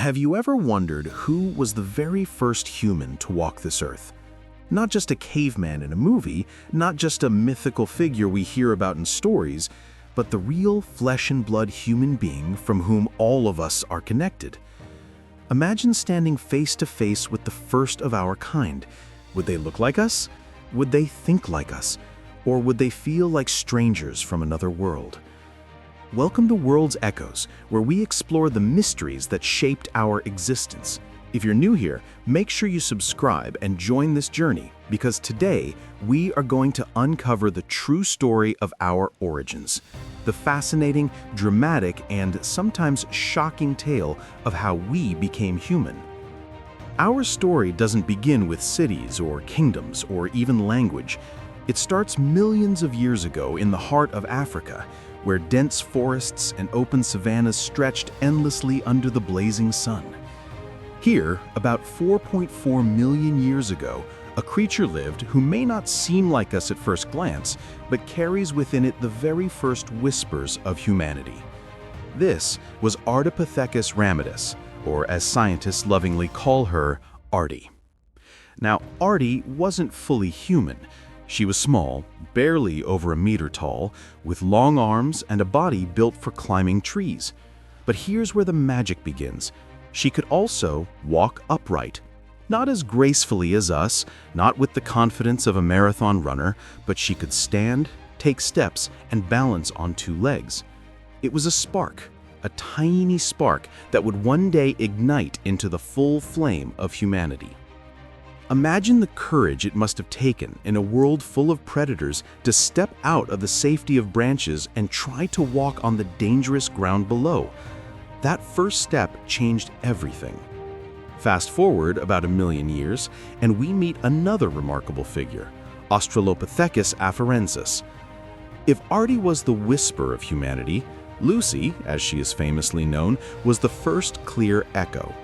Have you ever wondered who was the very first human to walk this earth? Not just a caveman in a movie, not just a mythical figure we hear about in stories, but the real flesh and blood human being from whom all of us are connected. Imagine standing face to face with the first of our kind. Would they look like us? Would they think like us? Or would they feel like strangers from another world? Welcome to World's Echoes, where we explore the mysteries that shaped our existence. If you're new here, make sure you subscribe and join this journey, because today we are going to uncover the true story of our origins, the fascinating, dramatic, and sometimes shocking tale of how we became human. Our story doesn't begin with cities or kingdoms or even language. It starts millions of years ago in the heart of Africa, where dense forests and open savannas stretched endlessly under the blazing sun. Here, about 4.4 million years ago, a creature lived who may not seem like us at first glance, but carries within it the very first whispers of humanity. This was Ardipithecus ramidus, or as scientists lovingly call her, Ardi. Now, Ardi wasn't fully human. She was small, barely over a meter tall, with long arms and a body built for climbing trees. But here's where the magic begins. She could also walk upright. Not as gracefully as us, not with the confidence of a marathon runner, but she could stand, take steps, and balance on two legs. It was a spark, a tiny spark that would one day ignite into the full flame of humanity. Imagine the courage it must have taken in a world full of predators to step out of the safety of branches and try to walk on the dangerous ground below. That first step changed everything. Fast forward about 1 million years, and we meet another remarkable figure, Australopithecus afarensis. If Ardi was the whisper of humanity, Lucy, as she is famously known, was the first clear echo.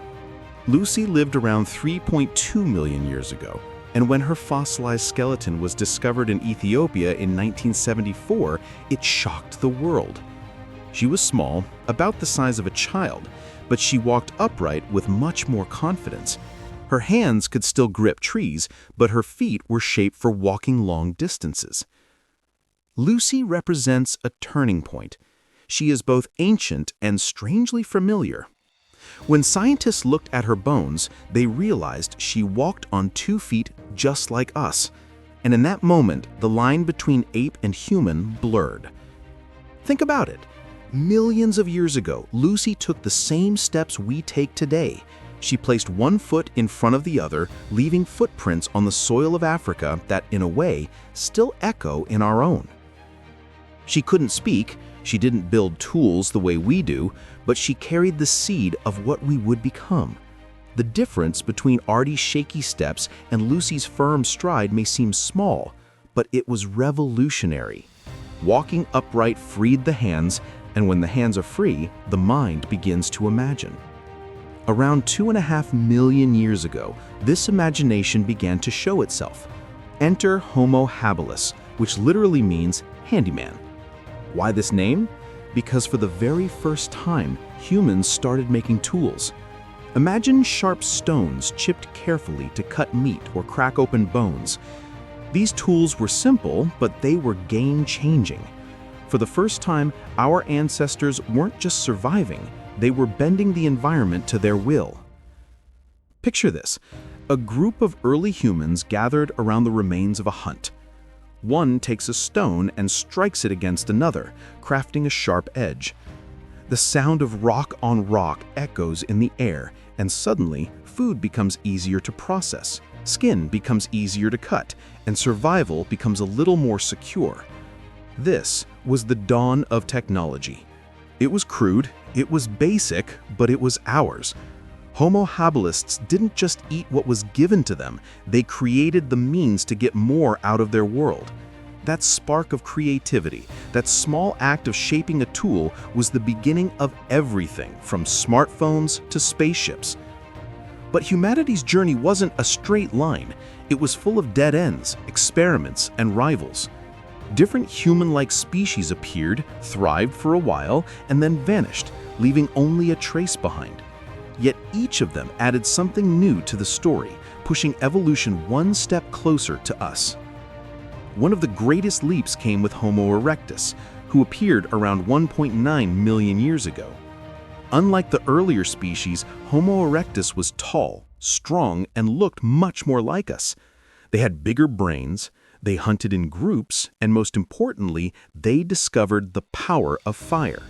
Lucy lived around 3.2 million years ago, and when her fossilized skeleton was discovered in Ethiopia in 1974, it shocked the world. She was small, about the size of a child, but she walked upright with much more confidence. Her hands could still grip trees, but her feet were shaped for walking long distances. Lucy represents a turning point. She is both ancient and strangely familiar. When scientists looked at her bones, they realized she walked on 2 feet just like us. And in that moment, the line between ape and human blurred. Think about it. Millions of years ago, Lucy took the same steps we take today. She placed one foot in front of the other, leaving footprints on the soil of Africa that, in a way, still echo in our own. She couldn't speak. She didn't build tools the way we do, but she carried the seed of what we would become. The difference between Ardi's shaky steps and Lucy's firm stride may seem small, but it was revolutionary. Walking upright freed the hands, and when the hands are free, the mind begins to imagine. Around 2.5 million years ago, this imagination began to show itself. Enter Homo habilis, which literally means handyman. Why this name? Because for the very first time, humans started making tools. Imagine sharp stones chipped carefully to cut meat or crack open bones. These tools were simple, but they were game-changing. For the first time, our ancestors weren't just surviving, they were bending the environment to their will. Picture this: a group of early humans gathered around the remains of a hunt. One takes a stone and strikes it against another, crafting a sharp edge. The sound of rock on rock echoes in the air, and suddenly, food becomes easier to process, skin becomes easier to cut, and survival becomes a little more secure. This was the dawn of technology. It was crude, it was basic, but it was ours. Homo habilis didn't just eat what was given to them, they created the means to get more out of their world. That spark of creativity, that small act of shaping a tool, was the beginning of everything from smartphones to spaceships. But humanity's journey wasn't a straight line. It was full of dead ends, experiments, and rivals. Different human-like species appeared, thrived for a while, and then vanished, leaving only a trace behind. Yet each of them added something new to the story, pushing evolution one step closer to us. One of the greatest leaps came with Homo erectus, who appeared around 1.9 million years ago. Unlike the earlier species, Homo erectus was tall, strong, and looked much more like us. They had bigger brains, they hunted in groups, and most importantly, they discovered the power of fire.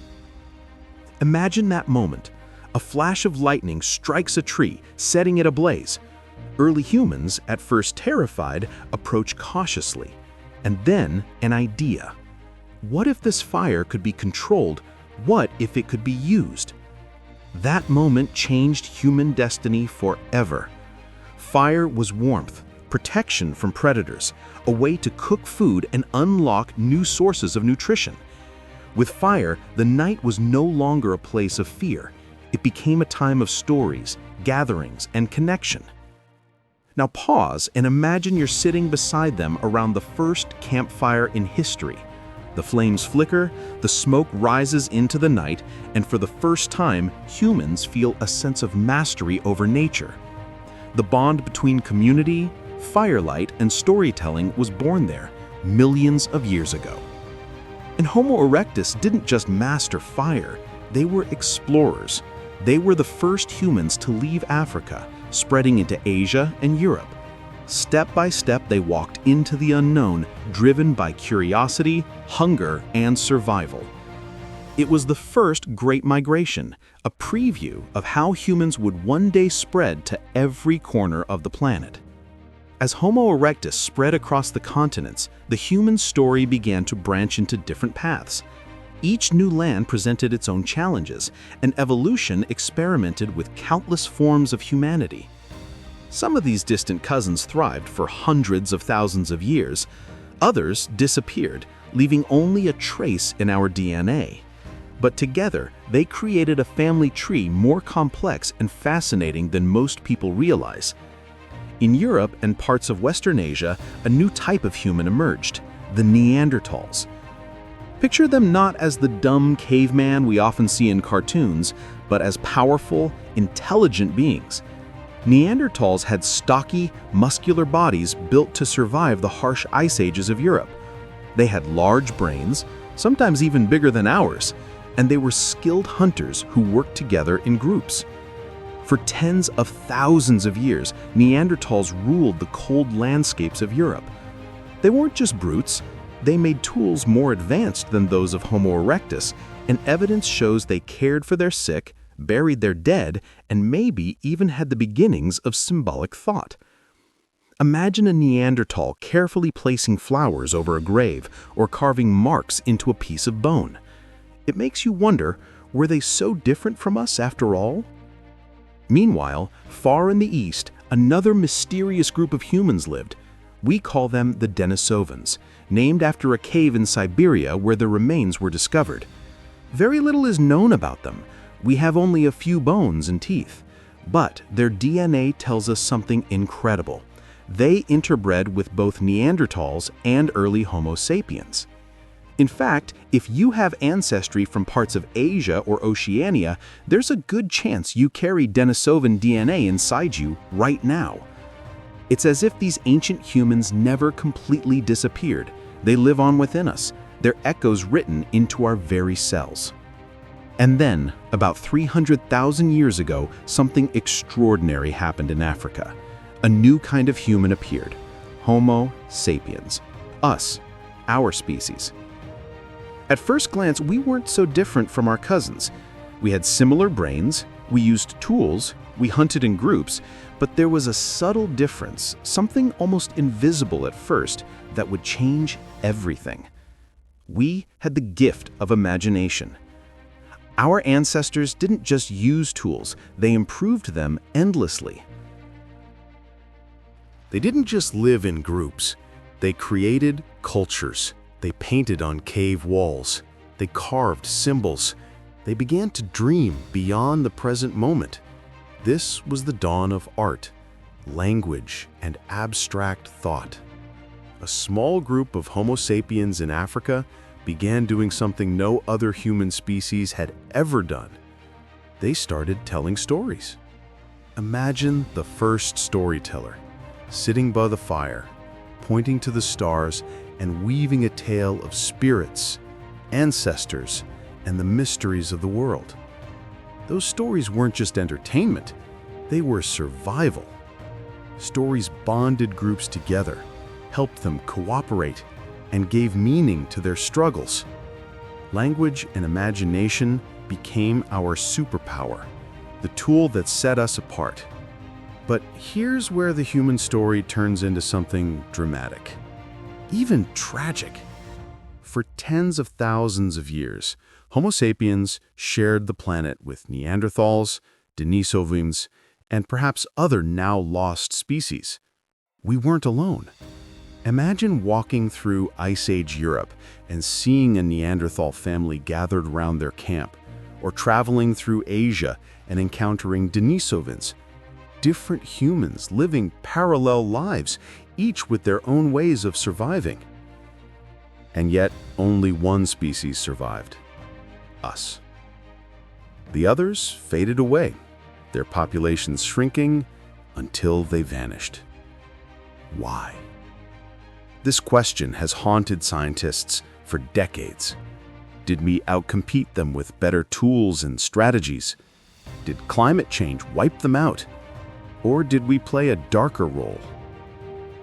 Imagine that moment. A flash of lightning strikes a tree, setting it ablaze. Early humans, at first terrified, approach cautiously. And then an idea. What if this fire could be controlled? What if it could be used? That moment changed human destiny forever. Fire was warmth, protection from predators, a way to cook food and unlock new sources of nutrition. With fire, the night was no longer a place of fear. It became a time of stories, gatherings, and connection. Now pause and imagine you're sitting beside them around the first campfire in history. The flames flicker, the smoke rises into the night, and for the first time, humans feel a sense of mastery over nature. The bond between community, firelight, and storytelling was born there, millions of years ago. And Homo erectus didn't just master fire, they were explorers. They were the first humans to leave Africa, spreading into Asia and Europe. Step by step, they walked into the unknown, driven by curiosity, hunger, and survival. It was the first Great Migration, a preview of how humans would one day spread to every corner of the planet. As Homo erectus spread across the continents, the human story began to branch into different paths. Each new land presented its own challenges, and evolution experimented with countless forms of humanity. Some of these distant cousins thrived for hundreds of thousands of years. Others disappeared, leaving only a trace in our DNA. But together, they created a family tree more complex and fascinating than most people realize. In Europe and parts of Western Asia, a new type of human emerged, the Neanderthals. Picture them not as the dumb caveman we often see in cartoons, but as powerful, intelligent beings. Neanderthals had stocky, muscular bodies built to survive the harsh ice ages of Europe. They had large brains, sometimes even bigger than ours, and they were skilled hunters who worked together in groups. For tens of thousands of years, Neanderthals ruled the cold landscapes of Europe. They weren't just brutes, they made tools more advanced than those of Homo erectus, and evidence shows they cared for their sick, buried their dead, and maybe even had the beginnings of symbolic thought. Imagine a Neanderthal carefully placing flowers over a grave or carving marks into a piece of bone. It makes you wonder, were they so different from us after all? Meanwhile, far in the east, another mysterious group of humans lived. We call them the Denisovans, named after a cave in Siberia where their remains were discovered. Very little is known about them. We have only a few bones and teeth. But their DNA tells us something incredible. They interbred with both Neanderthals and early Homo sapiens. In fact, if you have ancestry from parts of Asia or Oceania, there's a good chance you carry Denisovan DNA inside you right now. It's as if these ancient humans never completely disappeared. They live on within us, their echoes written into our very cells. And then, about 300,000 years ago, something extraordinary happened in Africa. A new kind of human appeared, Homo sapiens, us, our species. At first glance, we weren't so different from our cousins. We had similar brains, we used tools, we hunted in groups, but there was a subtle difference, something almost invisible at first, that would change everything. We had the gift of imagination. Our ancestors didn't just use tools, they improved them endlessly. They didn't just live in groups. They created cultures. They painted on cave walls. They carved symbols. They began to dream beyond the present moment. This was the dawn of art, language, and abstract thought. A small group of Homo sapiens in Africa began doing something no other human species had ever done. They started telling stories. Imagine the first storyteller, sitting by the fire, pointing to the stars and weaving a tale of spirits, ancestors, and the mysteries of the world. Those stories weren't just entertainment, they were survival. Stories bonded groups together, helped them cooperate, and gave meaning to their struggles. Language and imagination became our superpower, the tool that set us apart. But here's where the human story turns into something dramatic, even tragic. For tens of thousands of years, Homo sapiens shared the planet with Neanderthals, Denisovans, and perhaps other now lost species. We weren't alone. Imagine walking through Ice Age Europe and seeing a Neanderthal family gathered around their camp, or traveling through Asia and encountering Denisovans, different humans living parallel lives, each with their own ways of surviving. And yet, only one species survived: us. The others faded away, their populations shrinking until they vanished. Why? This question has haunted scientists for decades. Did we outcompete them with better tools and strategies? Did climate change wipe them out? Or did we play a darker role?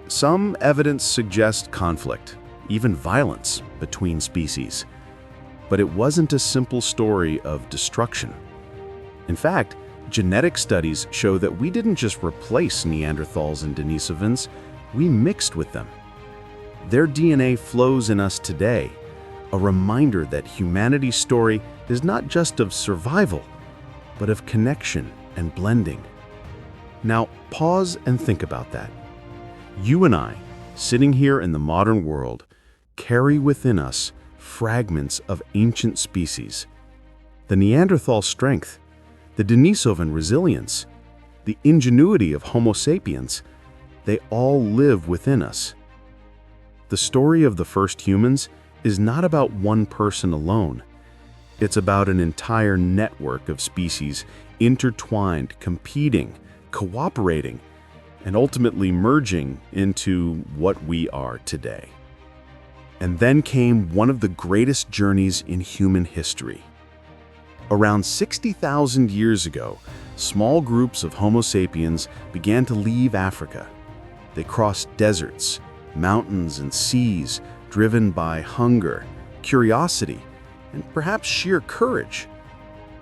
Some evidence suggests conflict, even violence, between species. But it wasn't a simple story of destruction. In fact, genetic studies show that we didn't just replace Neanderthals and Denisovans, we mixed with them. Their DNA flows in us today, a reminder that humanity's story is not just of survival, but of connection and blending. Now, pause and think about that. You and I, sitting here in the modern world, carry within us fragments of ancient species. The Neanderthal strength, the Denisovan resilience, the ingenuity of Homo sapiens, they all live within us. The story of the first humans is not about one person alone. It's about an entire network of species intertwined, competing, cooperating, and ultimately merging into what we are today. And then came one of the greatest journeys in human history. Around 60,000 years ago, small groups of Homo sapiens began to leave Africa. They crossed deserts, mountains, and seas, driven by hunger, curiosity, and perhaps sheer courage.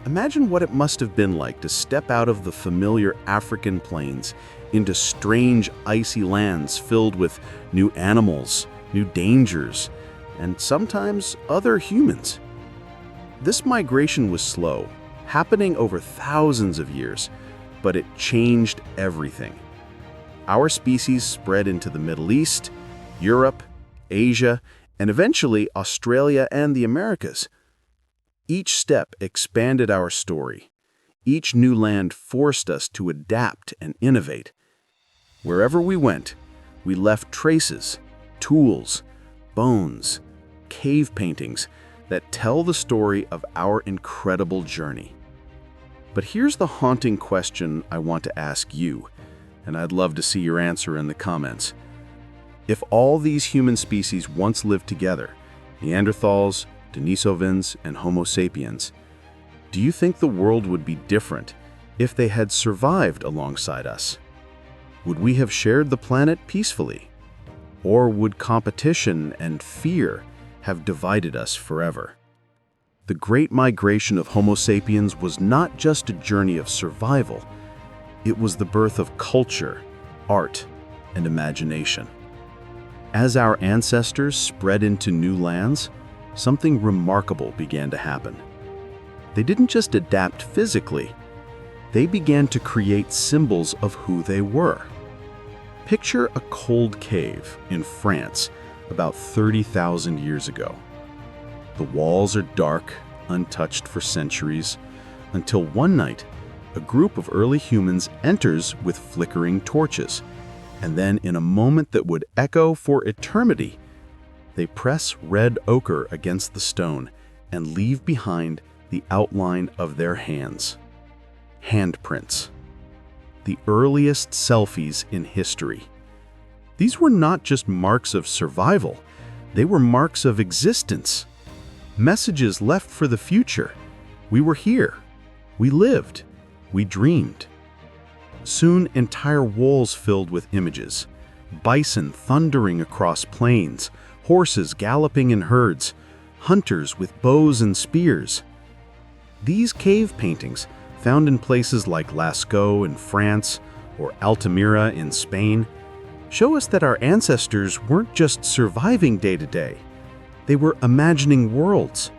Imagine what it must have been like to step out of the familiar African plains into strange icy lands filled with new animals, new dangers, and sometimes other humans. This migration was slow, happening over thousands of years, but it changed everything. Our species spread into the Middle East, Europe, Asia, and eventually Australia and the Americas. Each step expanded our story. Each new land forced us to adapt and innovate. Wherever we went, we left traces, tools, bones, cave paintings that tell the story of our incredible journey. But here's the haunting question I want to ask you, and I'd love to see your answer in the comments. If all these human species once lived together, Neanderthals, Denisovans, and Homo sapiens, do you think the world would be different if they had survived alongside us? Would we have shared the planet peacefully? Or would competition and fear have divided us forever? The Great Migration of Homo sapiens was not just a journey of survival, it was the birth of culture, art, and imagination. As our ancestors spread into new lands, something remarkable began to happen. They didn't just adapt physically, they began to create symbols of who they were. Picture a cold cave in France about 30,000 years ago. The walls are dark, untouched for centuries, until one night, a group of early humans enters with flickering torches, and then in a moment that would echo for eternity, they press red ochre against the stone and leave behind the outline of their hands. handprints. The earliest selfies in history. These were not just marks of survival, they were marks of existence. Messages left for the future. We were here. We lived. We dreamed. Soon, entire walls filled with images. Bison thundering across plains, horses galloping in herds, hunters with bows and spears. These cave paintings, found in places like Lascaux in France or Altamira in Spain, show us that our ancestors weren't just surviving day to day. They were imagining worlds,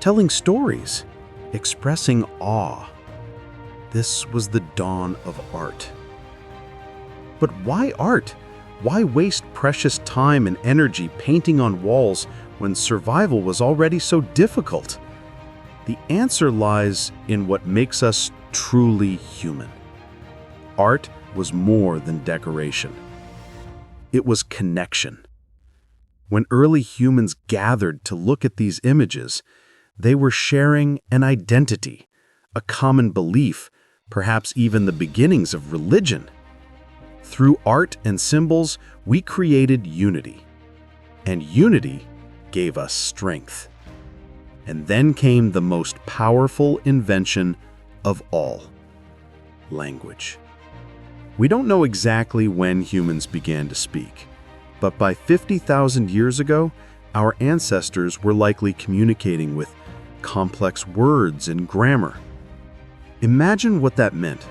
telling stories, expressing awe. This was the dawn of art. But why art? Why waste precious time and energy painting on walls when survival was already so difficult? The answer lies in what makes us truly human. Art was more than decoration. It was connection. When early humans gathered to look at these images, they were sharing an identity, a common belief, perhaps even the beginnings of religion. Through art and symbols, we created unity. And unity gave us strength. And then came the most powerful invention of all: language. We don't know exactly when humans began to speak, but by 50,000 years ago, our ancestors were likely communicating with complex words and grammar. Imagine what that meant.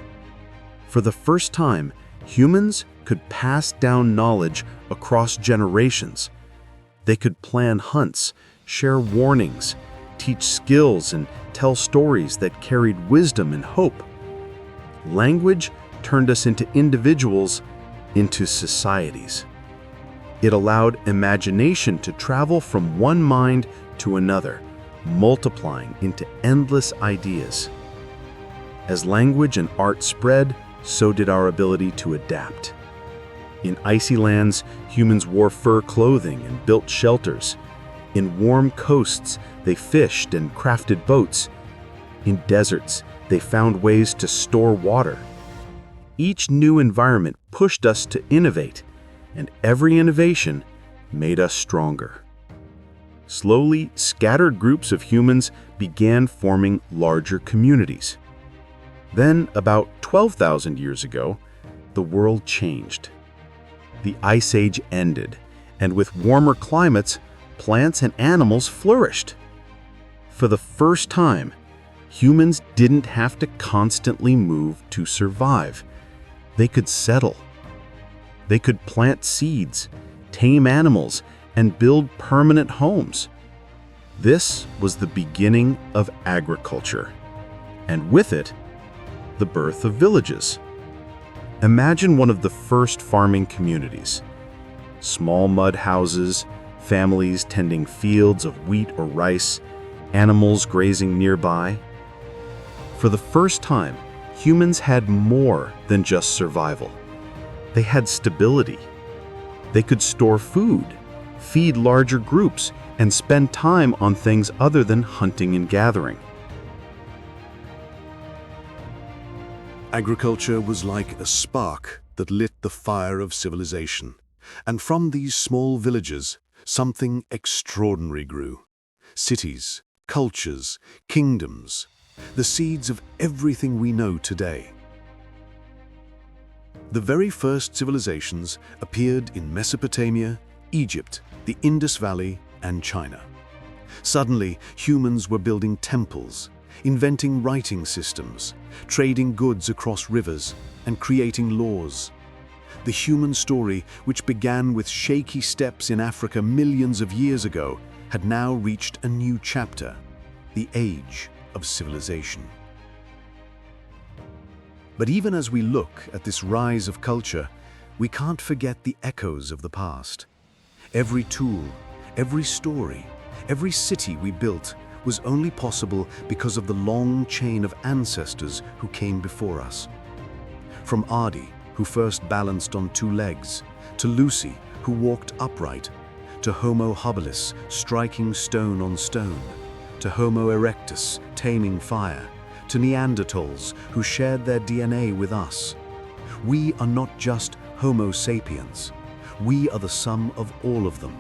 For the first time, humans could pass down knowledge across generations. They could plan hunts, share warnings, teach skills, and tell stories that carried wisdom and hope. Language turned us into individuals, into societies. It allowed imagination to travel from one mind to another, multiplying into endless ideas. As language and art spread, so did our ability to adapt. In icy lands, humans wore fur clothing and built shelters. In warm coasts, they fished and crafted boats. In deserts, they found ways to store water. Each new environment pushed us to innovate, and every innovation made us stronger. Slowly, scattered groups of humans began forming larger communities. Then, about 12,000 years ago, the world changed. The Ice Age ended, and with warmer climates, plants and animals flourished. For the first time, humans didn't have to constantly move to survive. They could settle. They could plant seeds, tame animals, and build permanent homes. This was the beginning of agriculture, and with it, the birth of villages. Imagine one of the first farming communities. Small mud houses, families tending fields of wheat or rice, animals grazing nearby. For the first time, humans had more than just survival. They had stability. They could store food, feed larger groups, and spend time on things other than hunting and gathering. Agriculture was like a spark that lit the fire of civilization, and from these small villages, something extraordinary grew. Cities, cultures, kingdoms, the seeds of everything we know today. The very first civilizations appeared in Mesopotamia, Egypt, the Indus Valley, and China. Suddenly, humans were building temples, inventing writing systems, trading goods across rivers, and creating laws. The human story, which began with shaky steps in Africa millions of years ago, had now reached a new chapter, the age of civilization. But even as we look at this rise of culture, we can't forget the echoes of the past. Every tool, every story, every city we built was only possible because of the long chain of ancestors who came before us. From Ardi, who first balanced on two legs, to Lucy, who walked upright, to Homo habilis, striking stone on stone, to Homo erectus, taming fire, to Neanderthals who shared their DNA with us. We are not just Homo sapiens. We are the sum of all of them.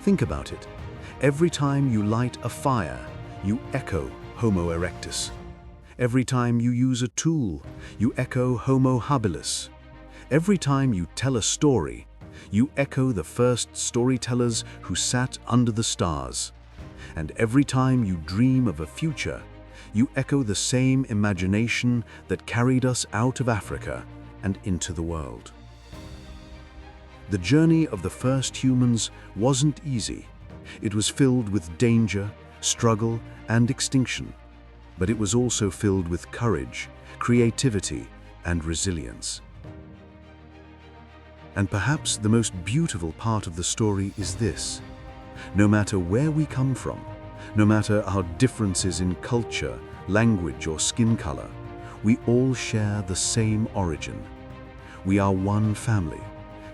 Think about it. Every time you light a fire, you echo Homo erectus. Every time you use a tool, you echo Homo habilis. Every time you tell a story, you echo the first storytellers who sat under the stars. And every time you dream of a future, you echo the same imagination that carried us out of Africa and into the world. The journey of the first humans wasn't easy. It was filled with danger, struggle, and extinction. But it was also filled with courage, creativity, and resilience. And perhaps the most beautiful part of the story is this. No matter where we come from, no matter our differences in culture, language, or skin color, we all share the same origin. We are one family,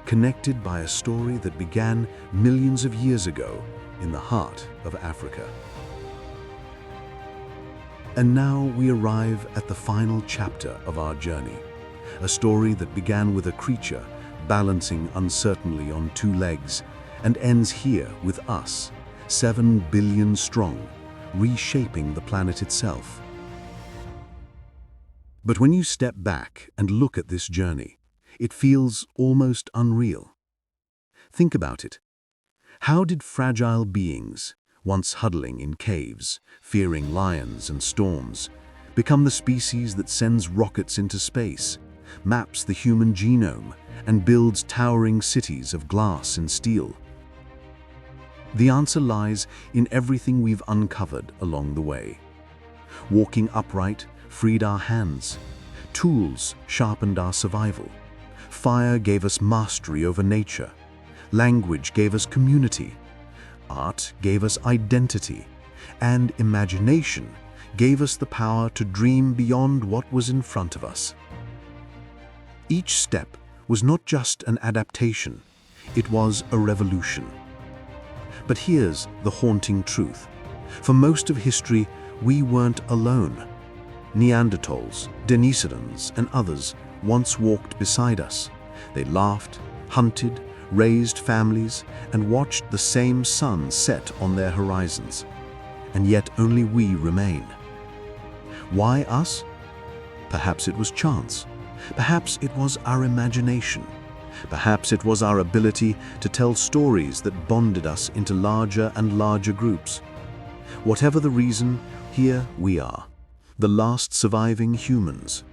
connected by a story that began millions of years ago in the heart of Africa. And now we arrive at the final chapter of our journey, a story that began with a creature balancing uncertainly on two legs and ends here with us, 7 billion strong, reshaping the planet itself. But when you step back and look at this journey, it feels almost unreal. Think about it. How did fragile beings, once huddling in caves, fearing lions and storms, become the species that sends rockets into space, maps the human genome, and builds towering cities of glass and steel? The answer lies in everything we've uncovered along the way. Walking upright freed our hands. Tools sharpened our survival. Fire gave us mastery over nature. Language gave us community. Art gave us identity. And imagination gave us the power to dream beyond what was in front of us. Each step was not just an adaptation, it was a revolution. But here's the haunting truth. For most of history, we weren't alone. Neanderthals, Denisovans, and others once walked beside us. They laughed, hunted, raised families, and watched the same sun set on their horizons. And yet only we remain. Why us? Perhaps it was chance. Perhaps it was our imagination. Perhaps it was our ability to tell stories that bonded us into larger and larger groups. Whatever the reason, here we are, the last surviving humans.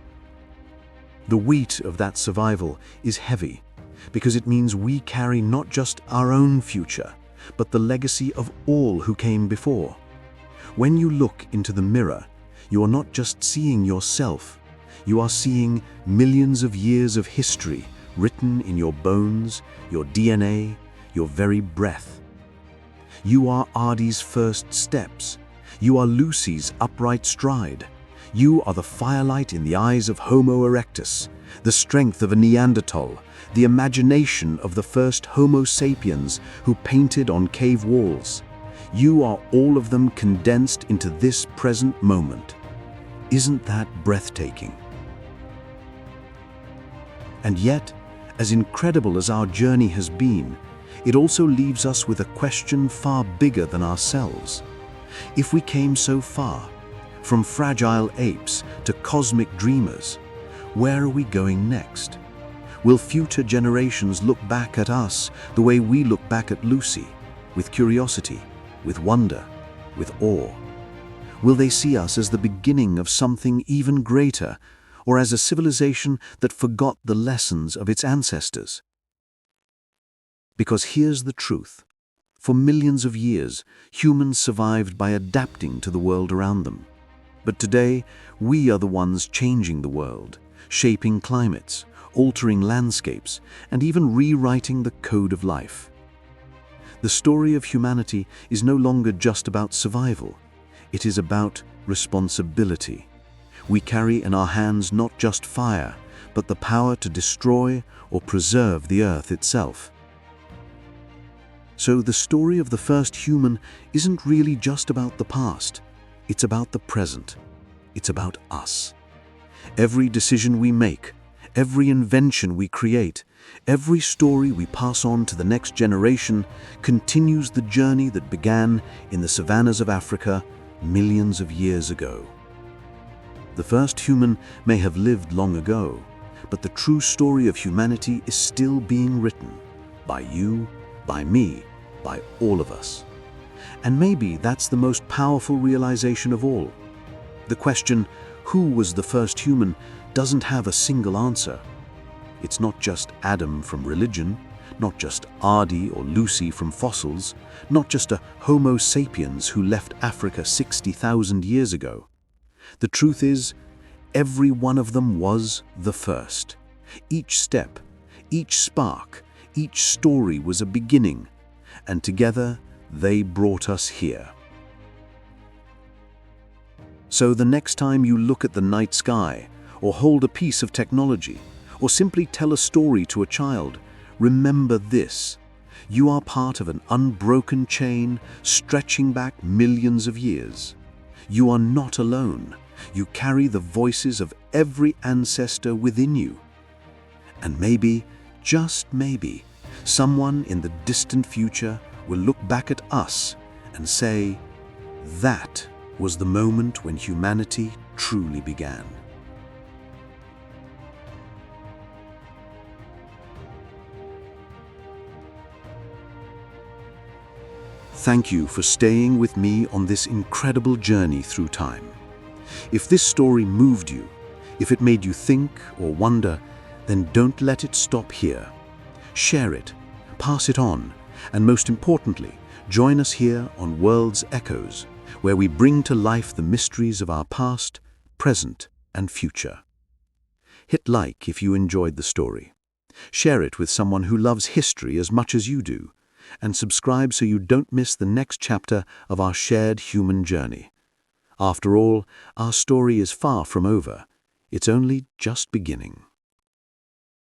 The weight of that survival is heavy, because it means we carry not just our own future, but the legacy of all who came before. When you look into the mirror, you are not just seeing yourself, you are seeing millions of years of history written in your bones, your DNA, your very breath. You are Ardi's first steps. You are Lucy's upright stride. You are the firelight in the eyes of Homo erectus, the strength of a Neanderthal, the imagination of the first Homo sapiens who painted on cave walls. You are all of them condensed into this present moment. Isn't that breathtaking? And yet, as incredible as our journey has been, it also leaves us with a question far bigger than ourselves. If we came so far, from fragile apes to cosmic dreamers, where are we going next? Will future generations look back at us the way we look back at Lucy, with curiosity, with wonder, with awe? Will they see us as the beginning of something even greater, or as a civilization that forgot the lessons of its ancestors? Because here's the truth. For millions of years, humans survived by adapting to the world around them. But today, we are the ones changing the world, shaping climates, altering landscapes, and even rewriting the code of life. The story of humanity is no longer just about survival. It is about responsibility. We carry in our hands not just fire, but the power to destroy or preserve the earth itself. So the story of the first human isn't really just about the past, it's about the present. It's about us. Every decision we make, every invention we create, every story we pass on to the next generation continues the journey that began in the savannas of Africa millions of years ago. The first human may have lived long ago, but the true story of humanity is still being written by you, by me, by all of us. And maybe that's the most powerful realization of all. The question, who was the first human, doesn't have a single answer. It's not just Adam from religion, not just Ardi or Lucy from fossils, not just a Homo sapiens who left Africa 60,000 years ago. The truth is, every one of them was the first. Each step, each spark, each story was a beginning, and together they brought us here. So the next time you look at the night sky, or hold a piece of technology, or simply tell a story to a child, remember this: you are part of an unbroken chain stretching back millions of years. You are not alone. You carry the voices of every ancestor within you. And maybe, just maybe, someone in the distant future will look back at us and say, that was the moment when humanity truly began. Thank you for staying with me on this incredible journey through time. If this story moved you, if it made you think or wonder, then don't let it stop here. Share it, pass it on, and most importantly, join us here on World's Echoes, where we bring to life the mysteries of our past, present, and future. Hit like if you enjoyed the story. Share it with someone who loves history as much as you do, and subscribe so you don't miss the next chapter of our shared human journey. After all, our story is far from over. It's only just beginning.